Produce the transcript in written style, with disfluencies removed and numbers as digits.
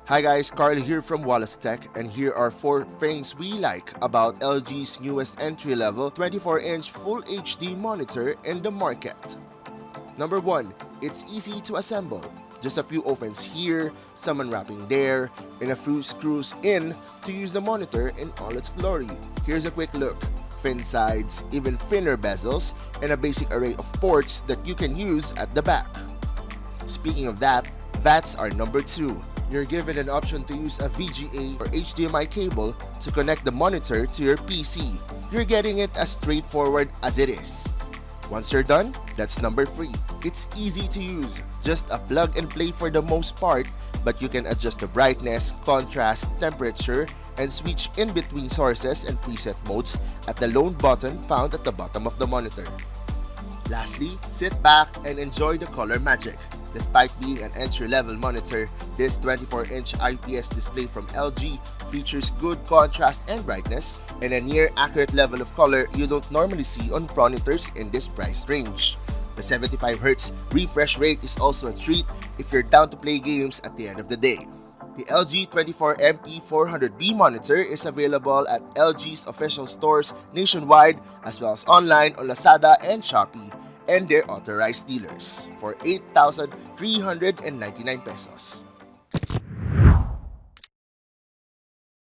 Hi guys, Carl here from Wallace Tech, and here are 4 things we like about LG's newest entry-level 24-inch Full HD monitor in the market. Number 1, it's easy to assemble. Just a few opens here, some unwrapping there, and a few screws in to use the monitor in all its glory. Here's a quick look. Thin sides, even thinner bezels, and a basic array of ports that you can use at the back. Speaking of that, that's our number 2. You're given an option to use a VGA or HDMI cable to connect the monitor to your PC. You're getting it as straightforward as it is. Once you're done, that's number 3. It's easy to use, just a plug and play for the most part, but you can adjust the brightness, contrast, temperature, and switch in between sources and preset modes at the lone button found at the bottom of the monitor. Lastly, sit back and enjoy the color magic. Despite being an entry-level monitor, this 24-inch IPS display from LG features good contrast and brightness and a near-accurate level of color you don't normally see on monitors in this price range. The 75Hz refresh rate is also a treat if you're down to play games at the end of the day. The LG 24MP400-B monitor is available at LG's official stores nationwide as well as online on Lazada and Shopee and their authorized dealers for 8,399 pesos.